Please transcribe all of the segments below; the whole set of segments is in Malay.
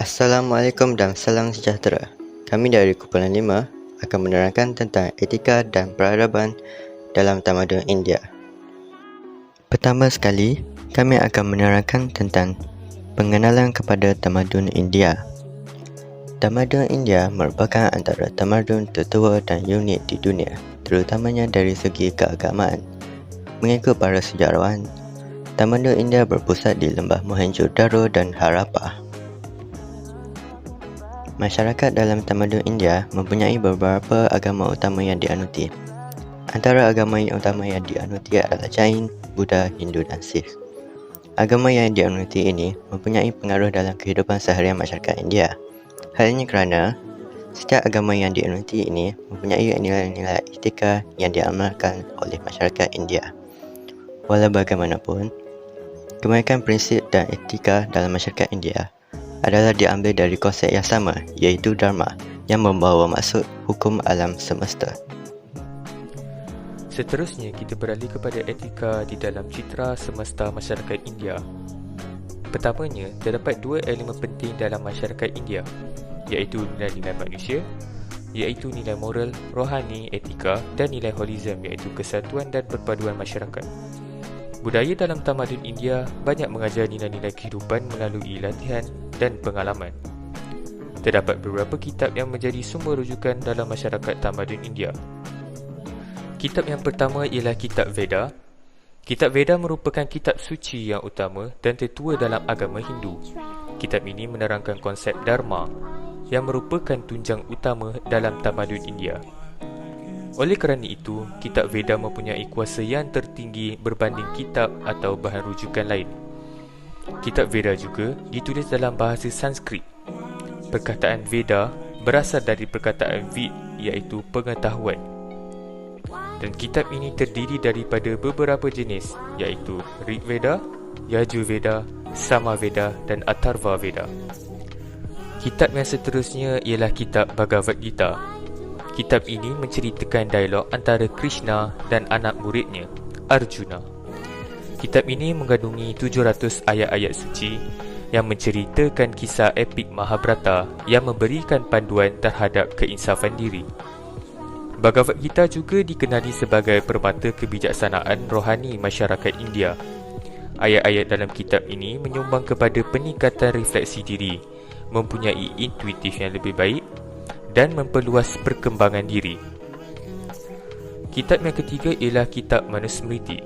Assalamualaikum dan salam sejahtera. Kami dari Kumpulan 5 akan menerangkan tentang etika dan peradaban dalam tamadun India. Pertama sekali, kami akan menerangkan tentang pengenalan kepada tamadun India. Tamadun India merupakan antara tamadun tertua dan unik di dunia, terutamanya dari segi keagamaan. Mengikut para sejarawan, tamadun India berpusat di lembah Mohenjo-daro dan Harappa. Masyarakat dalam tamadun India mempunyai beberapa agama utama yang dianuti. Antara agama yang utama yang dianuti adalah Jain, Buddha, Hindu dan Sikh. Agama yang dianuti ini mempunyai pengaruh dalam kehidupan seharian masyarakat India. Hal ini kerana setiap agama yang dianuti ini mempunyai nilai-nilai etika yang diamalkan oleh masyarakat India. Walau bagaimanapun, kebanyakan prinsip dan etika dalam masyarakat India adalah diambil dari konsep yang sama, iaitu Dharma, yang membawa maksud hukum alam semesta. Seterusnya, kita beralih kepada etika di dalam citra semesta masyarakat India. Pertamanya, terdapat dua elemen penting dalam masyarakat India, iaitu nilai-nilai manusia, iaitu nilai moral, rohani, etika dan nilai holism, iaitu kesatuan dan perpaduan masyarakat. Budaya dalam tamadun India banyak mengajar nilai-nilai kehidupan melalui latihan dan pengalaman. Terdapat beberapa kitab yang menjadi sumber rujukan dalam masyarakat tamadun India. Kitab yang pertama ialah Kitab Veda. Kitab Veda merupakan kitab suci yang utama dan tertua dalam agama Hindu. Kitab ini menerangkan konsep Dharma yang merupakan tunjang utama dalam tamadun India. Oleh kerana itu, Kitab Veda mempunyai kuasa yang tertinggi berbanding kitab atau bahan rujukan lain. Kitab Veda juga ditulis dalam bahasa Sanskrit. Perkataan Veda berasal dari perkataan Vid, iaitu pengetahuan. Dan kitab ini terdiri daripada beberapa jenis, iaitu Rig Veda, Yajur Veda, Sama Veda dan Atharva Veda. Kitab yang seterusnya ialah Kitab Bhagavad Gita. Kitab ini menceritakan dialog antara Krishna dan anak muridnya, Arjuna. Kitab ini mengandungi 700 ayat-ayat suci yang menceritakan kisah epik Mahabharata yang memberikan panduan terhadap keinsafan diri. Bhagavad Gita juga dikenali sebagai permata kebijaksanaan rohani masyarakat India. Ayat-ayat dalam kitab ini menyumbang kepada peningkatan refleksi diri, mempunyai intuitif yang lebih baik dan memperluas perkembangan diri. Kitab yang ketiga ialah Kitab Manusmriti.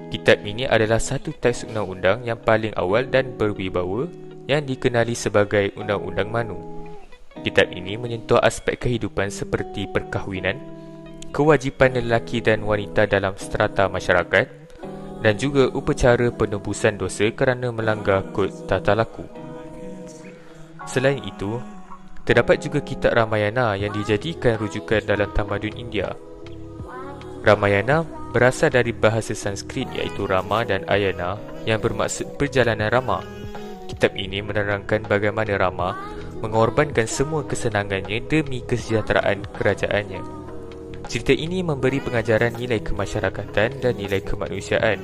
Kitab ini adalah satu teks undang-undang yang paling awal dan berwibawa yang dikenali sebagai Undang-Undang Manu. Kitab ini menyentuh aspek kehidupan seperti perkahwinan, kewajipan lelaki dan wanita dalam strata masyarakat dan juga upacara penebusan dosa kerana melanggar kod tata laku. Selain itu, terdapat juga Kitab Ramayana yang dijadikan rujukan dalam tamadun India. Ramayana berasal dari bahasa Sanskrit iaitu Rama dan Ayana yang bermaksud perjalanan Rama. Kitab ini menerangkan bagaimana Rama mengorbankan semua kesenangannya demi kesejahteraan kerajaannya. Cerita ini memberi pengajaran nilai kemasyarakatan dan nilai kemanusiaan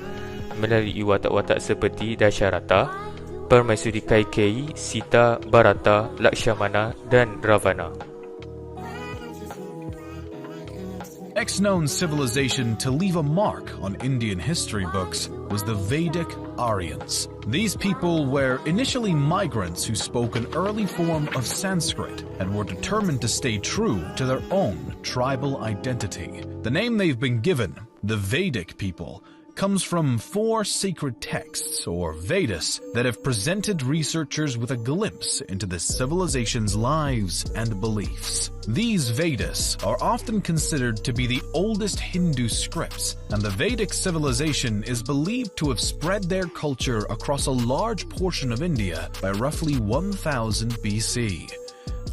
melalui watak-watak seperti Dasyaratha, Permaisuri Kaikeyi, Sita, Bharata, Lakshmana dan Ravana. Next known civilization to leave a mark on Indian history books was the Vedic Aryans. These people were initially migrants who spoke an early form of Sanskrit and were determined to stay true to their own tribal identity. The name they've been given, the Vedic people, comes from 4 sacred texts, or Vedas, that have presented researchers with a glimpse into this civilization's lives and beliefs. These Vedas are often considered to be the oldest Hindu scripts, and the Vedic civilization is believed to have spread their culture across a large portion of India by roughly 1000 BC.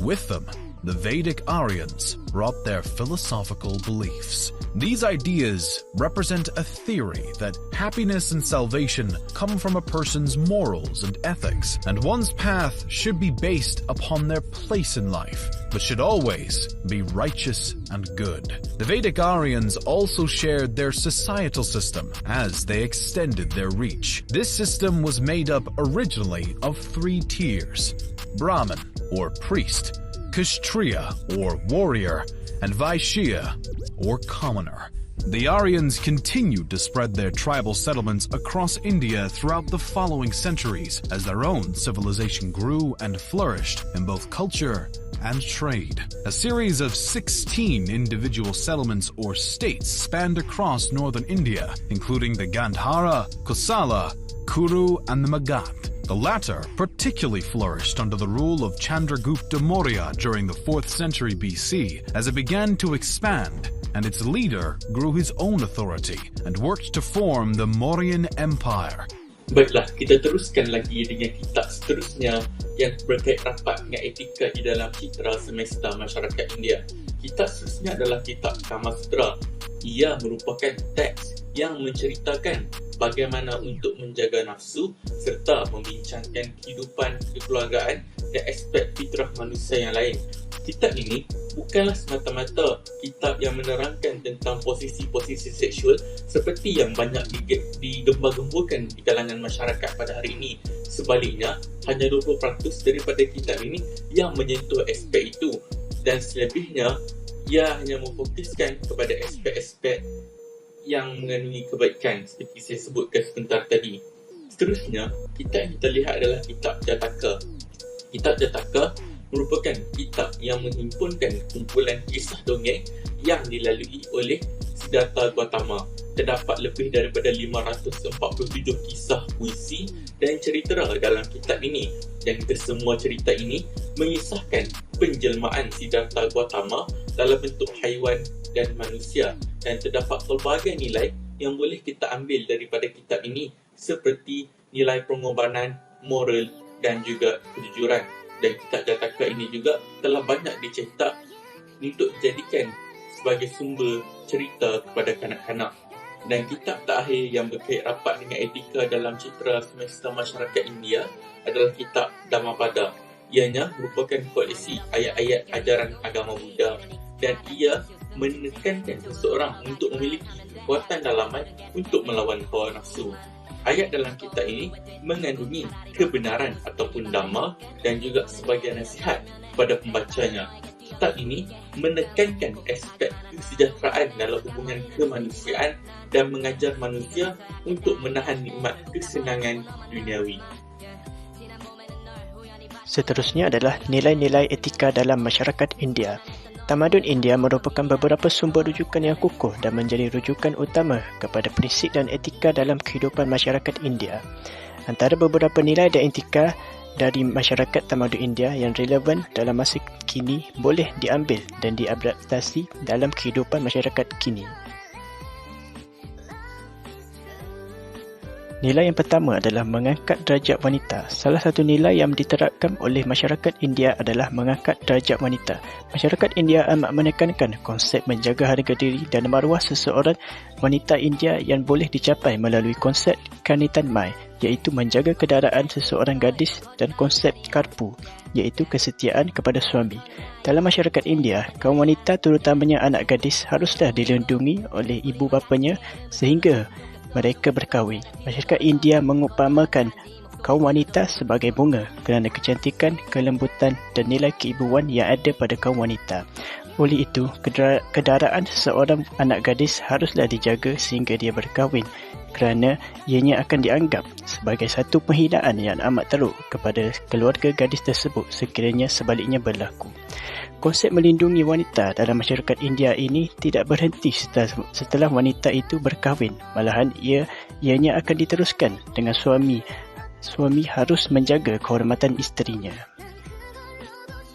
With them, the Vedic Aryans brought their philosophical beliefs. These ideas represent a theory that happiness and salvation come from a person's morals and ethics, and one's path should be based upon their place in life, but should always be righteous and good. The Vedic Aryans also shared their societal system as they extended their reach. This system was made up originally of 3 tiers: Brahmin or priest, Kshatriya or warrior, and Vaishya or commoner. The Aryans continued to spread their tribal settlements across India throughout the following centuries as their own civilization grew and flourished in both culture and trade. A series of 16 individual settlements or states spanned across northern India, including the Gandhara, Kosala, Kuru, and the Magadh. The latter particularly flourished under the rule of Chandragupta Maurya during the 4th century BC as it began to expand, and its leader grew his own authority and worked to form the Mauryan Empire. Baiklah, kita teruskan lagi dengan kitab seterusnya yang berkait rapat dengan etika di dalam citra semesta masyarakat India. Kitab seterusnya adalah kitab Kama Sutra. Ia merupakan teks yang menceritakan bagaimana untuk menjaga nafsu serta membincangkan kehidupan kekeluargaan dan aspek fitrah manusia yang lain. Kitab ini bukanlah semata-mata kitab yang menerangkan tentang posisi-posisi seksual seperti yang banyak digembar-gemburkan di kalangan masyarakat pada hari ini. Sebaliknya, hanya 20% daripada kitab ini yang menyentuh aspek itu, dan selebihnya ia hanya memfokuskan kepada aspek-aspek yang mengandungi kebaikan seperti saya sebutkan sebentar tadi. Seterusnya, kitab yang kita lihat adalah kitab Jataka. Kitab Jataka merupakan kitab yang menghimpunkan kumpulan kisah dongeng yang dilalui oleh Siddhartha Gautama. Terdapat lebih daripada 547 kisah puisi dan cerita dalam kitab ini, dan kesemua cerita ini mengisahkan penjelmaan Siddhartha Gautama dalam bentuk haiwan dan manusia, dan terdapat pelbagai nilai yang boleh kita ambil daripada kitab ini seperti nilai pengorbanan, moral dan juga kejujuran. Dan kitab Jataka ini juga telah banyak dicetak untuk dijadikan sebagai sumber cerita kepada kanak-kanak. Dan kitab terakhir yang berkait rapat dengan etika dalam citra semesta masyarakat India adalah kitab Dhammapada. Ianya merupakan koleksi ayat-ayat ajaran agama Buddha, dan ia menekankan seseorang untuk memiliki kekuatan dalaman untuk melawan hawa nafsu. Ayat dalam kitab ini mengandungi kebenaran ataupun dhamma dan juga sebagai nasihat kepada pembacanya. Kitab ini menekankan aspek kesejahteraan dalam hubungan kemanusiaan dan mengajar manusia untuk menahan nikmat kesenangan duniawi. Seterusnya adalah nilai-nilai etika dalam masyarakat India. Tamadun India merupakan beberapa sumber rujukan yang kukuh dan menjadi rujukan utama kepada prinsip dan etika dalam kehidupan masyarakat India. Antara beberapa nilai dan etika dari masyarakat tamadun India yang relevan dalam masa kini boleh diambil dan diadaptasi dalam kehidupan masyarakat kini. Nilai yang pertama adalah mengangkat darjat wanita. Salah satu nilai yang diterapkan oleh masyarakat India adalah mengangkat darjat wanita. Masyarakat India amat menekankan konsep menjaga harga diri dan maruah seseorang wanita India yang boleh dicapai melalui konsep Kanitanmai, iaitu menjaga kedaraan seseorang gadis, dan konsep Karpu, iaitu kesetiaan kepada suami. Dalam masyarakat India, kaum wanita terutamanya anak gadis haruslah dilindungi oleh ibu bapanya sehingga mereka berkahwin. Masyarakat India mengupamakan kaum wanita sebagai bunga kerana kecantikan, kelembutan dan nilai keibuan yang ada pada kaum wanita. Oleh itu, kedaraan seseorang anak gadis haruslah dijaga sehingga dia berkahwin, kerana ianya akan dianggap sebagai satu penghinaan yang amat teruk kepada keluarga gadis tersebut sekiranya sebaliknya berlaku. Konsep melindungi wanita dalam masyarakat India ini tidak berhenti setelah wanita itu berkahwin. Malahan ianya akan diteruskan dengan suami. Suami harus menjaga kehormatan isterinya.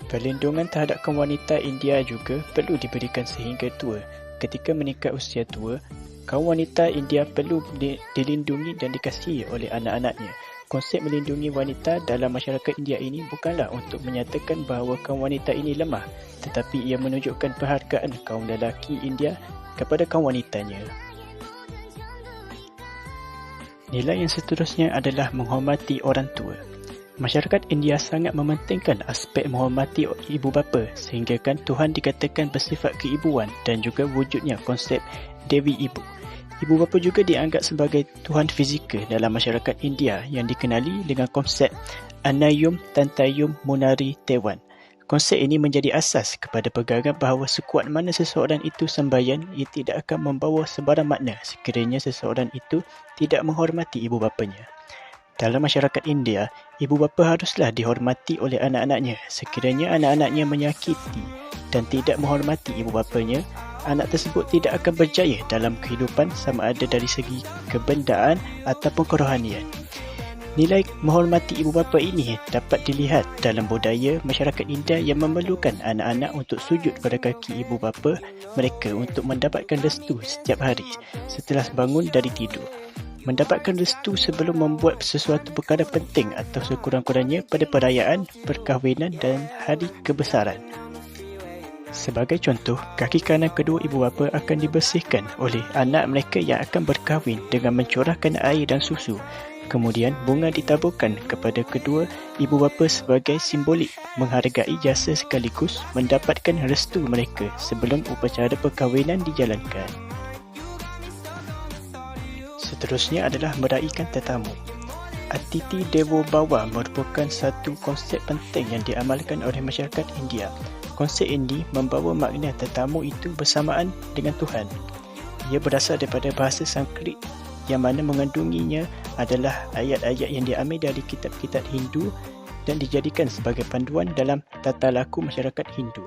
Perlindungan terhadap kaum wanita India juga perlu diberikan sehingga tua. Ketika meningkat usia tua, kaum wanita India perlu dilindungi dan dikasihi oleh anak-anaknya. Konsep melindungi wanita dalam masyarakat India ini bukanlah untuk menyatakan bahawa kaum wanita ini lemah, tetapi ia menunjukkan penghargaan kaum lelaki India kepada kaum wanitanya. Nilai yang seterusnya adalah menghormati orang tua. Masyarakat India sangat mementingkan aspek menghormati ibu bapa, sehinggakan Tuhan dikatakan bersifat keibuan dan juga wujudnya konsep Dewi Ibu. Ibu bapa juga dianggap sebagai Tuhan fizikal dalam masyarakat India yang dikenali dengan konsep Anayum Tantayum Munari Tewan. Konsep ini menjadi asas kepada pegangan bahawa sekuat mana seseorang itu sembahyang, ia tidak akan membawa sebarang makna sekiranya seseorang itu tidak menghormati ibu bapanya. Dalam masyarakat India, ibu bapa haruslah dihormati oleh anak-anaknya. Sekiranya anak-anaknya menyakiti dan tidak menghormati ibu bapanya, anak tersebut tidak akan berjaya dalam kehidupan sama ada dari segi kebendaan ataupun kerohanian. Nilai menghormati ibu bapa ini dapat dilihat dalam budaya masyarakat India yang memerlukan anak-anak untuk sujud pada kaki ibu bapa mereka untuk mendapatkan restu setiap hari setelah bangun dari tidur. Mendapatkan restu sebelum membuat sesuatu perkara penting atau sekurang-kurangnya pada perayaan, perkahwinan dan hari kebesaran. Sebagai contoh, kaki kanan kedua ibu bapa akan dibersihkan oleh anak mereka yang akan berkahwin dengan mencurahkan air dan susu. Kemudian, bunga ditaburkan kepada kedua ibu bapa sebagai simbolik menghargai jasa sekaligus mendapatkan restu mereka sebelum upacara perkahwinan dijalankan. Seterusnya adalah meraihkan tetamu. Atiti Devo Bhava merupakan satu konsep penting yang diamalkan oleh masyarakat India. Konsep ini membawa makna tetamu itu bersamaan dengan Tuhan. Ia berasal daripada bahasa Sanskrit yang mana mengandunginya adalah ayat-ayat yang diambil dari kitab-kitab Hindu dan dijadikan sebagai panduan dalam tata laku masyarakat Hindu.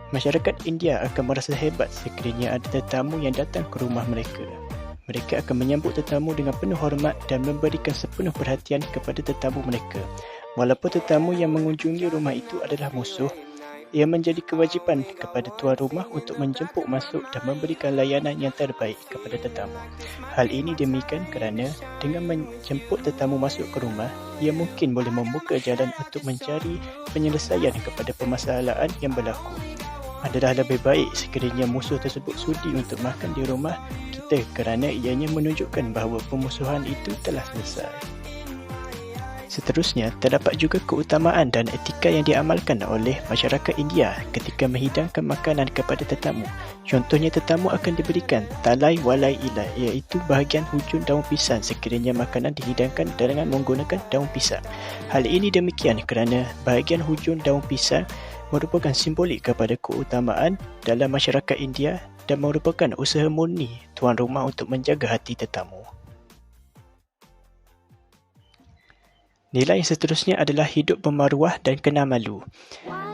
Masyarakat India akan merasa hebat sekiranya ada tetamu yang datang ke rumah mereka. Mereka akan menyambut tetamu dengan penuh hormat dan memberikan sepenuh perhatian kepada tetamu mereka. Walaupun tetamu yang mengunjungi rumah itu adalah musuh, ia menjadi kewajipan kepada tuan rumah untuk menjemput masuk dan memberikan layanan yang terbaik kepada tetamu. Hal ini demikian kerana dengan menjemput tetamu masuk ke rumah, ia mungkin boleh membuka jalan untuk mencari penyelesaian kepada permasalahan yang berlaku. Adalah lebih baik sekiranya musuh tersebut sudi untuk makan di rumah kita kerana ianya menunjukkan bahawa pemusuhan itu telah selesai. Seterusnya, terdapat juga keutamaan dan etika yang diamalkan oleh masyarakat India ketika menghidangkan makanan kepada tetamu. Contohnya, tetamu akan diberikan talai walai ilai, iaitu bahagian hujung daun pisang sekiranya makanan dihidangkan dengan menggunakan daun pisang. Hal ini demikian kerana bahagian hujung daun pisang merupakan simbolik kepada keutamaan dalam masyarakat India dan merupakan usaha murni tuan rumah untuk menjaga hati tetamu. Nilai yang seterusnya adalah hidup bermaruah dan kenal malu.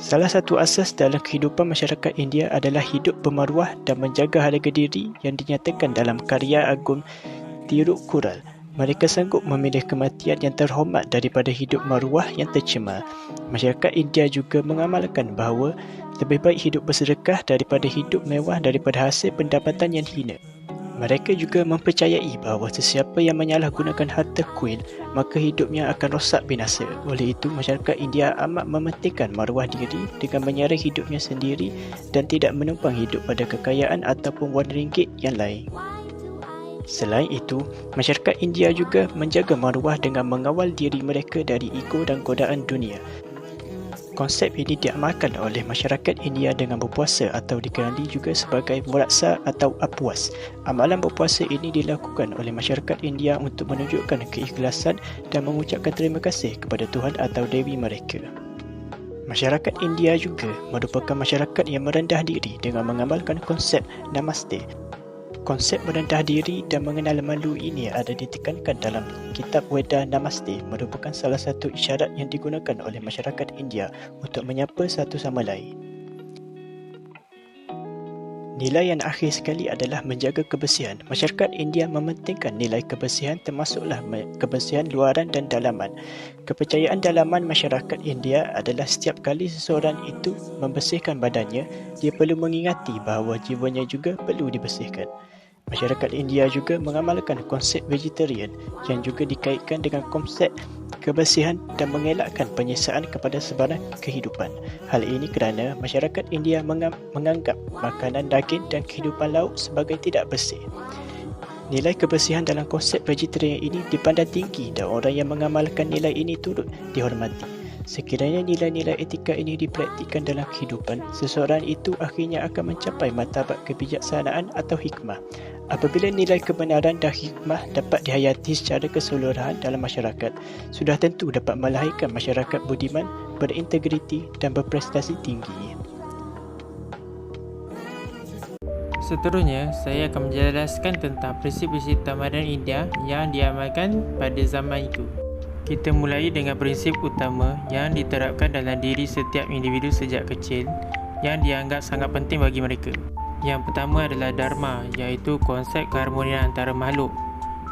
Salah satu asas dalam kehidupan masyarakat India adalah hidup bermaruah dan menjaga harga diri yang dinyatakan dalam karya agung Tirukkural. Mereka sanggup memilih kematian yang terhormat daripada hidup maruah yang tercemar. Masyarakat India juga mengamalkan bahawa lebih baik hidup bersedekah daripada hidup mewah daripada hasil pendapatan yang hina. Mereka juga mempercayai bahawa sesiapa yang menyalahgunakan harta kuil, maka hidupnya akan rosak binasa. Oleh itu, masyarakat India amat mementingkan maruah diri dengan menyara hidupnya sendiri dan tidak menumpang hidup pada kekayaan ataupun wang ringgit yang lain. Selain itu, masyarakat India juga menjaga maruah dengan mengawal diri mereka dari ego dan godaan dunia. Konsep ini diamalkan oleh masyarakat India dengan berpuasa atau dikenali juga sebagai Vratsa atau Apwas. Amalan berpuasa ini dilakukan oleh masyarakat India untuk menunjukkan keikhlasan dan mengucapkan terima kasih kepada Tuhan atau Dewi mereka. Masyarakat India juga merupakan masyarakat yang merendah diri dengan mengamalkan konsep Namaste. Konsep merendah diri dan mengenal malu ini ada ditekankan dalam kitab Weda Namaste, merupakan salah satu isyarat yang digunakan oleh masyarakat India untuk menyapa satu sama lain. Nilai yang akhir sekali adalah menjaga kebersihan. Masyarakat India mementingkan nilai kebersihan termasuklah kebersihan luaran dan dalaman. Kepercayaan dalaman masyarakat India adalah setiap kali seseorang itu membersihkan badannya, dia perlu mengingati bahawa jiwanya juga perlu dibersihkan. Masyarakat India juga mengamalkan konsep vegetarian yang juga dikaitkan dengan konsep kebersihan dan mengelakkan penyiksaan kepada sebarang kehidupan. Hal ini kerana masyarakat India menganggap makanan daging dan kehidupan laut sebagai tidak bersih. Nilai kebersihan dalam konsep vegetarian ini dipandang tinggi dan orang yang mengamalkan nilai ini turut dihormati. Sekiranya nilai-nilai etika ini dipraktikkan dalam kehidupan, seseorang itu akhirnya akan mencapai martabat kebijaksanaan atau hikmah. Apabila nilai kebenaran dan hikmah dapat dihayati secara keseluruhan dalam masyarakat, sudah tentu dapat melahirkan masyarakat budiman, berintegriti dan berprestasi tinggi. Seterusnya, saya akan menjelaskan tentang prinsip-prinsip tamadun India yang diamalkan pada zaman itu. Kita mulai dengan prinsip utama yang diterapkan dalam diri setiap individu sejak kecil yang dianggap sangat penting bagi mereka. Yang pertama adalah Dharma, iaitu konsep keharmonian antara makhluk.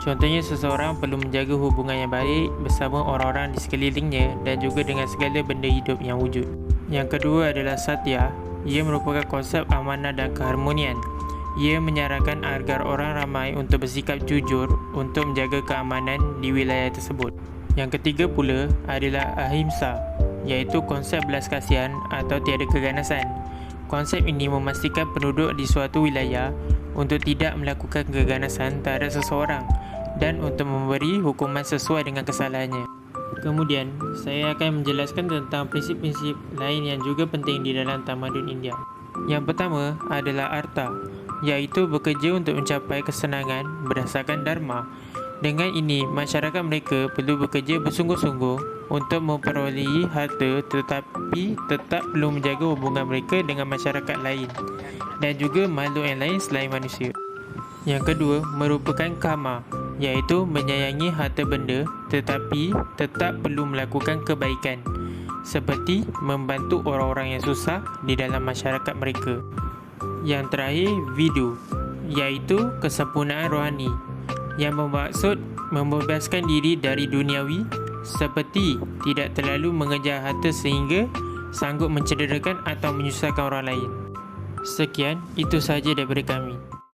Contohnya, seseorang perlu menjaga hubungan yang baik bersama orang-orang di sekelilingnya dan juga dengan segala benda hidup yang wujud. Yang kedua adalah Satya. Ia merupakan konsep amanah dan keharmonian. Ia menyarankan agar orang ramai untuk bersikap jujur untuk menjaga keamanan di wilayah tersebut. Yang ketiga pula adalah Ahimsa, iaitu konsep belas kasihan atau tiada keganasan. Konsep ini memastikan penduduk di suatu wilayah untuk tidak melakukan keganasan terhadap seseorang dan untuk memberi hukuman sesuai dengan kesalahannya. Kemudian, saya akan menjelaskan tentang prinsip-prinsip lain yang juga penting di dalam tamadun India. Yang pertama adalah Artha, iaitu bekerja untuk mencapai kesenangan berdasarkan Dharma. Dengan ini, masyarakat mereka perlu bekerja bersungguh-sungguh untuk memperolehi harta tetapi tetap perlu menjaga hubungan mereka dengan masyarakat lain dan juga makhluk yang lain selain manusia. Yang kedua merupakan Kama, iaitu menyayangi harta benda tetapi tetap perlu melakukan kebaikan seperti membantu orang-orang yang susah di dalam masyarakat mereka. Yang terakhir, Vidu, iaitu kesempurnaan rohani yang bermaksud membebaskan diri dari duniawi seperti tidak terlalu mengejar harta sehingga sanggup mencederakan atau menyusahkan orang lain. Sekian, itu sahaja daripada kami.